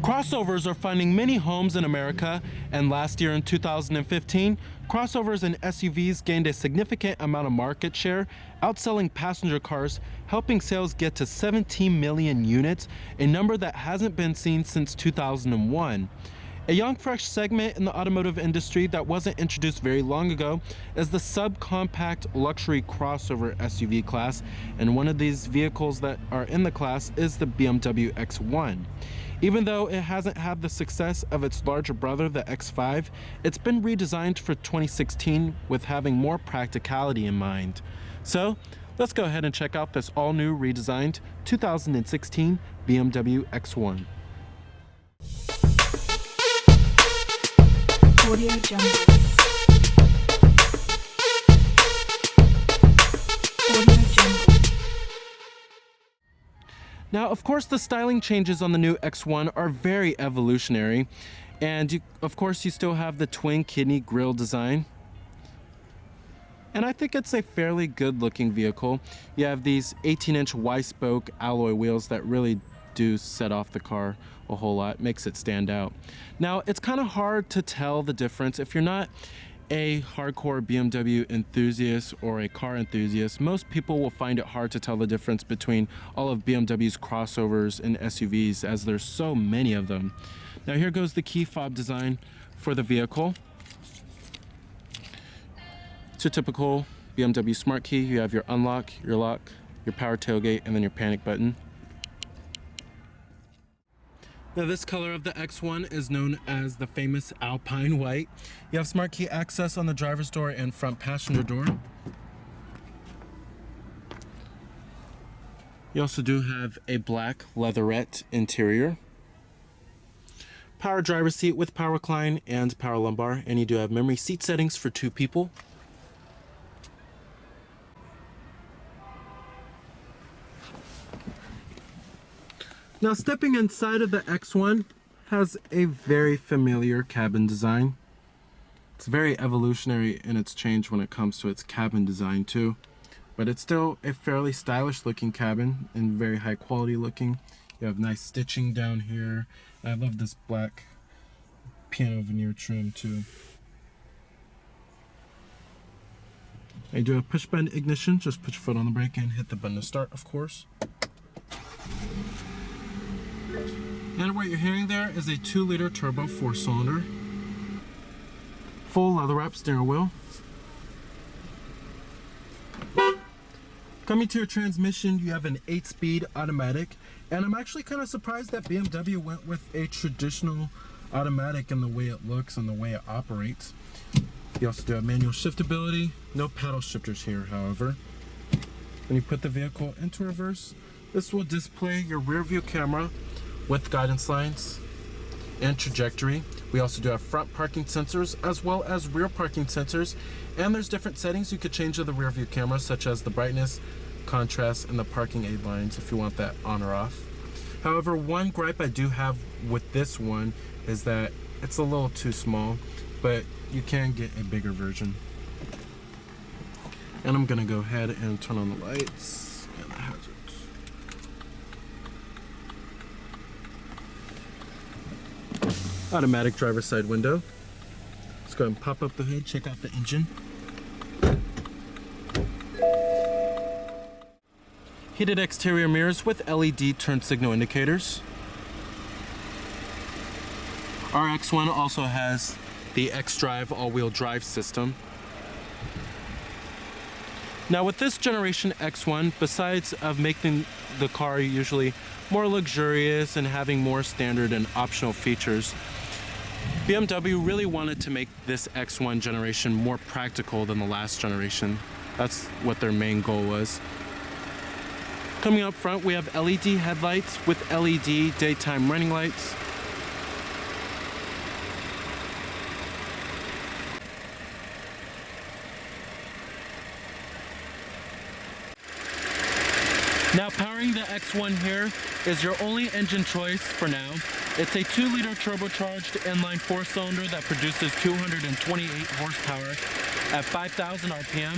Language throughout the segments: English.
Crossovers are finding many homes in America, and last year in 2015, crossovers and SUVs gained a significant amount of market share, outselling passenger cars, helping sales get to 17 million units, a number that hasn't been seen since 2001. A young, fresh segment in the automotive industry that wasn't introduced very long ago is the subcompact luxury crossover SUV class, and one of these vehicles that are in the class is the BMW X1. Even though it hasn't had the success of its larger brother, the X5, it's been redesigned for 2016 with having more practicality in mind. So, let's go ahead and check out this all-new redesigned 2016 BMW X1. Audio Jungle. Audio Jungle. Now, of course, the styling changes on the new X1 are very evolutionary, and of course you still have the twin kidney grille design. And I think it's a fairly good looking vehicle. You have these 18-inch Y-spoke alloy wheels that really do set off the car a whole lot, makes it stand out. Now, it's kind of hard to tell the difference if you're not a hardcore BMW enthusiast or a car enthusiast. Most people will find it hard to tell the difference between all of BMW's crossovers and SUVs, as there's so many of them. Now here goes the key fob design for the vehicle. It's your typical BMW smart key. You have your unlock, your lock, your power tailgate, and then your panic button. Now this color of the X1 is known as the famous Alpine White. You have smart key access on the driver's door and front passenger door. You also do have a black leatherette interior. Power driver's seat with power recline and power lumbar, and you do have memory seat settings for 2 people. Now, stepping inside of the X1 has a very familiar cabin design. It's very evolutionary in its change when it comes to its cabin design too. But it's still a fairly stylish looking cabin and very high quality looking. You have nice stitching down here. I love this black piano veneer trim too. I do have push button ignition. Just put your foot on the brake and hit the button to start, of course. And what you're hearing there is a 2-liter turbo 4-cylinder. Full leather wrap steering wheel. Coming to your transmission, you have an 8-speed automatic. And I'm actually kind of surprised that BMW went with a traditional automatic in the way it looks and the way it operates. You also do have manual shiftability. No paddle shifters here, however. When you put the vehicle into reverse, this will display your rear view camera with guidance lines and trajectory. We also do have front parking sensors as well as rear parking sensors, and there's different settings you could change of the rear view camera, such as the brightness, contrast, and the parking aid lines if you want that on or off. However, one gripe I do have with this one is that it's a little too small, but you can get a bigger version. And I'm gonna go ahead and turn on the lights and the hazards. Automatic driver's side window. Let's go ahead and pop up the hood, check out the engine. Heated exterior mirrors with LED turn signal indicators. Our X1 also has the X-Drive all-wheel drive system. Now with this generation X1, besides of making the car usually more luxurious and having more standard and optional features, BMW really wanted to make this X1 generation more practical than the last generation. That's what their main goal was. Coming up front, we have LED headlights with LED daytime running lights. Now powering the X1 here is your only engine choice for now. It's a 2-liter turbocharged inline 4-cylinder that produces 228 horsepower at 5,000 RPM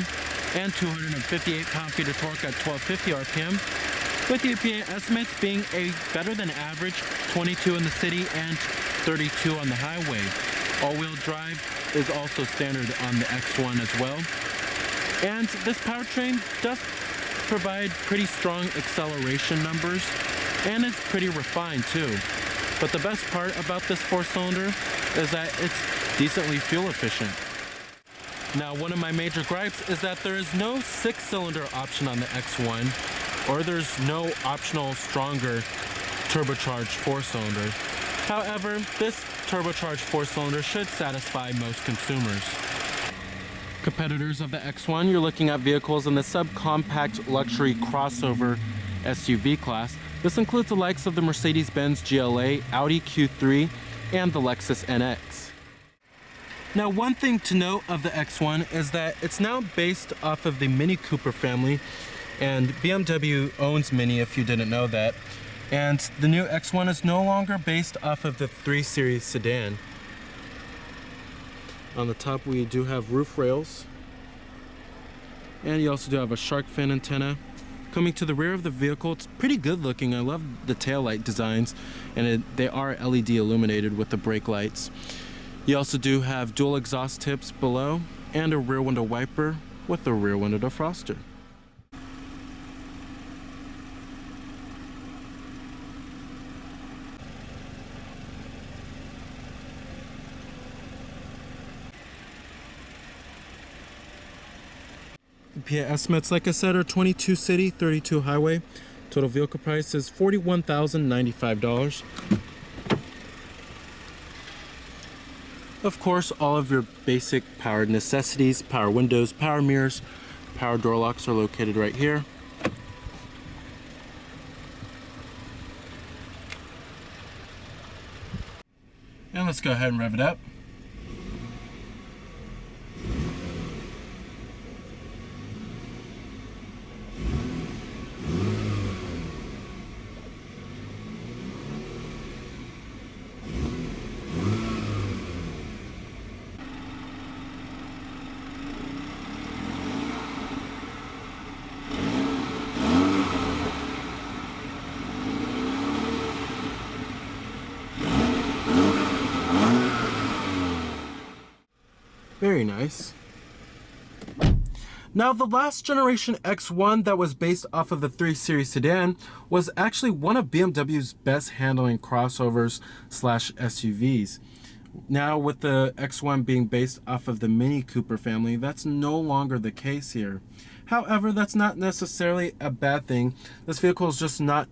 and 258 pound-feet of torque at 1250 RPM. with the EPA estimates being a better than average 22 in the city and 32 on the highway. All-wheel drive is also standard on the X1 as well. And this powertrain does provide pretty strong acceleration numbers, and it's pretty refined too. But the best part about this four-cylinder is that it's decently fuel efficient. Now, one of my major gripes is that there is no 6-cylinder option on the X1, or there's no optional stronger turbocharged 4-cylinder. However, this turbocharged 4-cylinder should satisfy most consumers. Competitors of the X1, you're looking at vehicles in the subcompact luxury crossover SUV class. This includes the likes of the Mercedes-Benz GLA, Audi Q3, and the Lexus NX. Now, one thing to note of the X1 is that it's now based off of the Mini Cooper family, and BMW owns Mini, if you didn't know that. And the new X1 is no longer based off of the 3 Series sedan. On the top we do have roof rails, and you also do have a shark fin antenna. Coming to the rear of the vehicle, it's pretty good looking. I love the taillight designs, and they are LED illuminated with the brake lights. You also do have dual exhaust tips below and a rear window wiper with a rear window defroster. EPA estimates, like I said, are 22 city, 32 highway. Total vehicle price is $41,095. Of course, all of your basic powered necessities, power windows, power mirrors, power door locks are located right here. And let's go ahead and rev it up. Very nice. Now, the last generation X1 that was based off of the 3 Series sedan was actually one of BMW's best handling crossovers slash SUVs. Now, with the X1 being based off of the Mini Cooper family, that's no longer the case here. However, that's not necessarily a bad thing. This vehicle is just not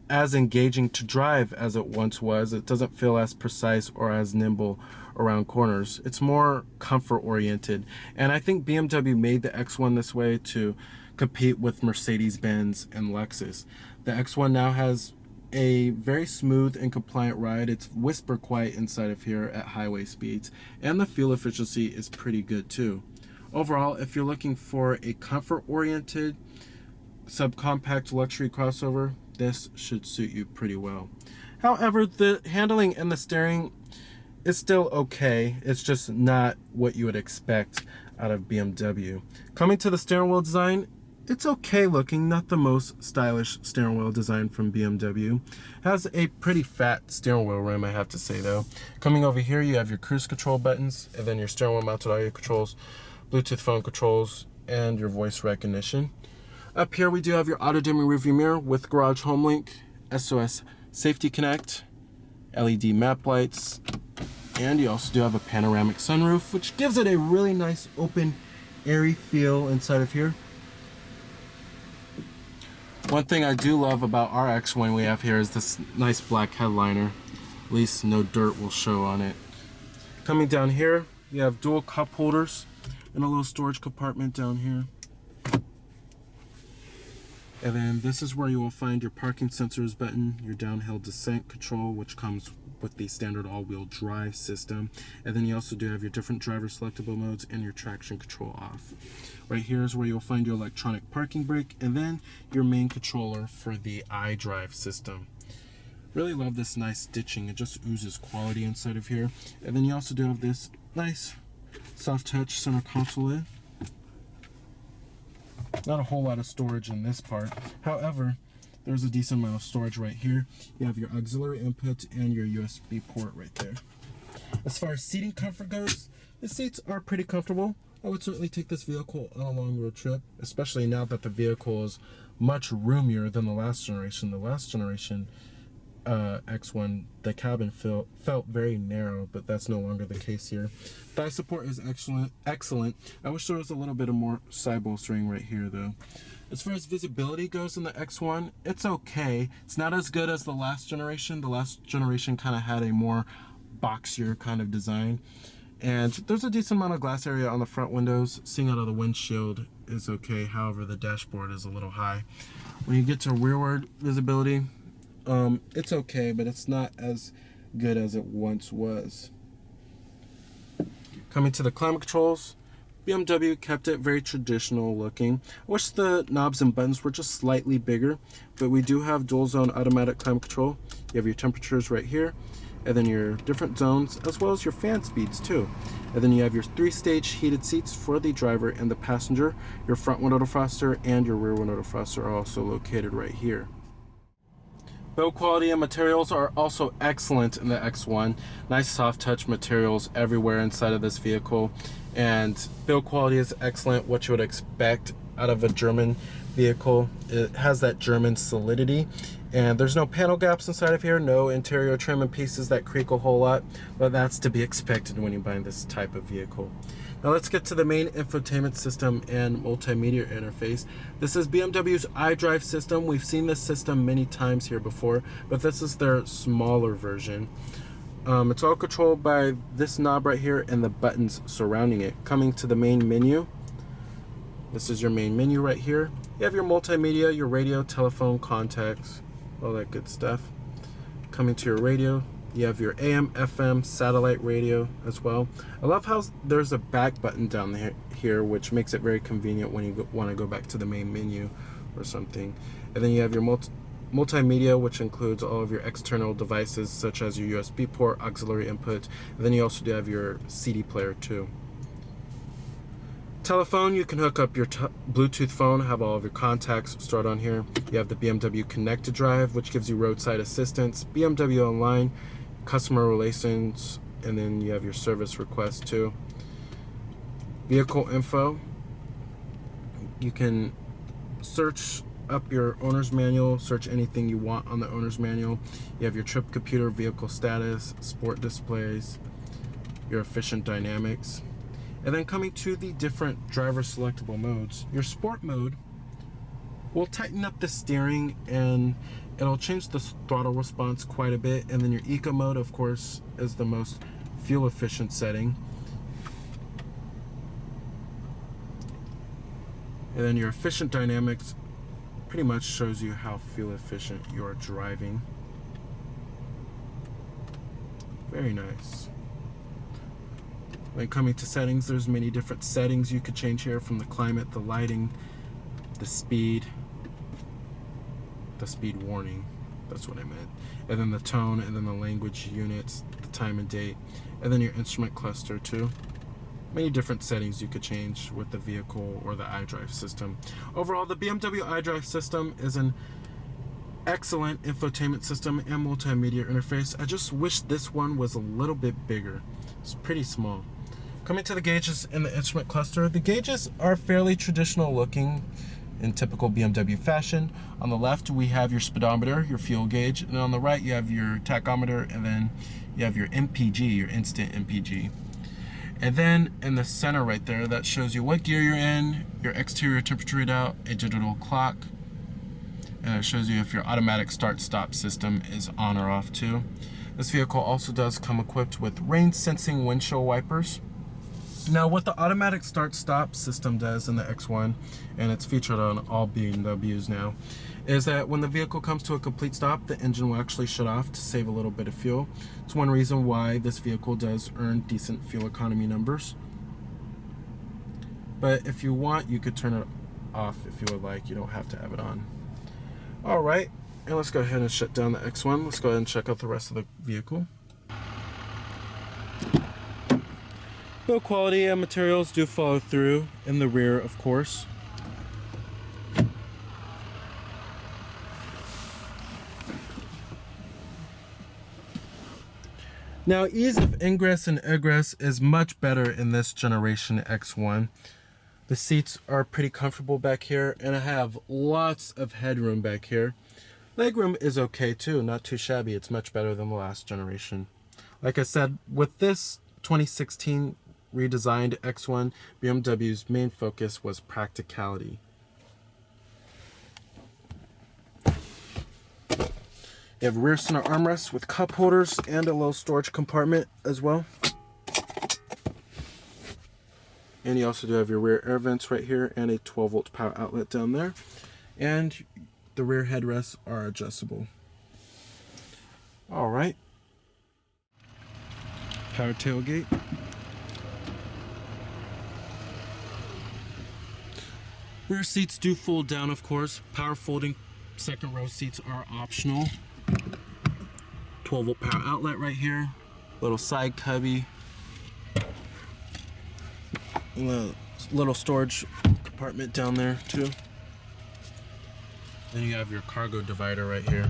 as engaging to drive as it once was. It doesn't feel as precise or as nimble around corners. It's more comfort oriented, and I think BMW made the X1 this way to compete with Mercedes-Benz and Lexus. The X1 now has a very smooth and compliant ride. It's whisper quiet inside of here at highway speeds, and the fuel efficiency is pretty good too. Overall, if you're looking for a comfort oriented subcompact luxury crossover, this should suit you pretty well. However, the handling and the steering is still okay. It's just not what you would expect out of BMW. Coming to the steering wheel design, it's okay looking, not the most stylish steering wheel design from BMW. Has a pretty fat steering wheel rim, I have to say though. Coming over here, you have your cruise control buttons, and then your steering wheel mounted audio controls, Bluetooth phone controls, and your voice recognition. Up here we do have your auto dimming rearview mirror with garage home link, SOS safety connect, LED map lights, and you also do have a panoramic sunroof, which gives it a really nice open, airy feel inside of here. One thing I do love about our X1 we have here is this nice black headliner. At least no dirt will show on it. Coming down here, you have dual cup holders and a little storage compartment down here. And then this is where you will find your parking sensors button, your downhill descent control, which comes with the standard all-wheel drive system. And then you also do have your different driver selectable modes and your traction control off. Right here is where you'll find your electronic parking brake, and then your main controller for the iDrive system. Really love this nice stitching. It just oozes quality inside of here. And then you also do have this nice soft touch center console lid. Not a whole lot of storage in this part. However, there's a decent amount of storage right here. You have your auxiliary input and your USB port right there. As far as seating comfort goes, the seats are pretty comfortable. I would certainly take this vehicle on a long road trip, especially now that the vehicle is much roomier than the last generation. The last generation X1, the cabin felt very narrow, but that's no longer the case here. Thigh support is excellent. I wish there was a little bit of more side bolstering right here though. As far as visibility goes in the X1, it's okay. It's not as good as the last generation. The last generation kind of had a more boxier kind of design. And there's a decent amount of glass area on the front windows. Seeing out of the windshield is okay. However, the dashboard is a little high. When you get to rearward visibility, it's okay, but it's not as good as it once was. Coming to the climate controls, BMW kept it very traditional looking. I wish the knobs and buttons were just slightly bigger, but we do have dual zone automatic climate control. You have your temperatures right here, and then your different zones, as well as your fan speeds too. And then you have your 3-stage heated seats for the driver and the passenger. Your front window defroster and your rear window defroster are also located right here. Build quality and materials are also excellent in the X1. Nice soft touch materials everywhere inside of this vehicle. And build quality is excellent, what you would expect out of a German vehicle. It has that German solidity. And there's no panel gaps inside of here, no interior trim and pieces that creak a whole lot, but that's to be expected when you buy this type of vehicle. Now let's get to the main infotainment system and multimedia interface. This is BMW's iDrive system. We've seen this system many times here before, but this is their smaller version. It's all controlled by this knob right here and the buttons surrounding it. Coming to the main menu, this is your main menu right here. You have your multimedia, your radio, telephone, contacts, all that good stuff. Coming to your radio, you have your AM, FM, satellite radio as well. I love how there's a back button down here, which makes it very convenient when you want to go back to the main menu or something. And then you have your multimedia, which includes all of your external devices such as your USB port, auxiliary input, and then you also do have your CD player too. Telephone, you can hook up your Bluetooth phone, have all of your contacts stored on here. You have the BMW Connected Drive, which gives you roadside assistance, BMW Online, customer relations, and then you have your service request too. Vehicle info, you can search up your owner's manual, search anything you want on the owner's manual. You have your trip computer, vehicle status, sport displays, your efficient dynamics. And then coming to the different driver selectable modes, your sport mode will tighten up the steering and it'll change the throttle response quite a bit. And then your eco mode, of course, is the most fuel efficient setting. And then your efficient dynamics pretty much shows you how fuel efficient you are driving. Very nice. When coming to settings, there's many different settings you could change here, from the climate, the lighting, the speed warning, that's what I meant, and then the tone, and then the language units, the time and date, and then your instrument cluster too. Many different settings you could change with the vehicle or the iDrive system. Overall, the BMW iDrive system is an excellent infotainment system and multimedia interface. I just wish this one was a little bit bigger. It's pretty small. Coming to the gauges in the instrument cluster, the gauges are fairly traditional looking in typical BMW fashion. On the left, we have your speedometer, your fuel gauge, and on the right, you have your tachometer, and then you have your MPG, your instant MPG. And then in the center right there, that shows you what gear you're in, your exterior temperature readout, a digital clock, and it shows you if your automatic start-stop system is on or off too. This vehicle also does come equipped with rain-sensing windshield wipers. Now, what the automatic start-stop system does in the X1, and it's featured on all BMWs now, is that when the vehicle comes to a complete stop, the engine will actually shut off to save a little bit of fuel. It's one reason why this vehicle does earn decent fuel economy numbers. But if you want, you could turn it off if you would like. You don't have to have it on. All right, and let's go ahead and shut down the X1. Let's go ahead and check out the rest of the vehicle. Build quality and materials do follow through in the rear, of course. Now, ease of ingress and egress is much better in this generation X1. The seats are pretty comfortable back here, and I have lots of headroom back here. Legroom is okay too, not too shabby. It's much better than the last generation. Like I said, with this 2016 redesigned X1, BMW's main focus was practicality. You have rear center armrests with cup holders and a little storage compartment as well. And you also do have your rear air vents right here and a 12-volt power outlet down there. And the rear headrests are adjustable. All right. Power tailgate. Rear seats do fold down, of course. Power folding second row seats are optional. 12-volt power outlet right here. Little side cubby. Little storage compartment down there too. Then you have your cargo divider right here.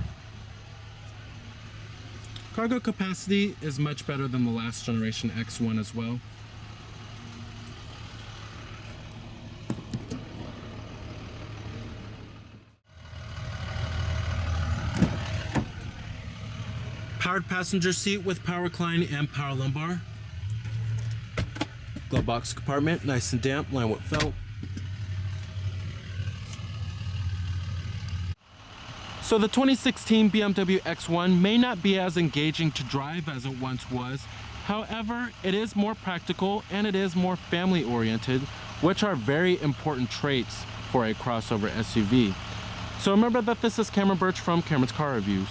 Cargo capacity is much better than the last generation X1 as well. Powered passenger seat with power recline and power lumbar. Glove box compartment, nice and damp, lined with felt. So the 2016 BMW X1 may not be as engaging to drive as it once was. However, it is more practical and it is more family oriented, which are very important traits for a crossover SUV. So remember that this is Cameron Birch from Cameron's Car Reviews.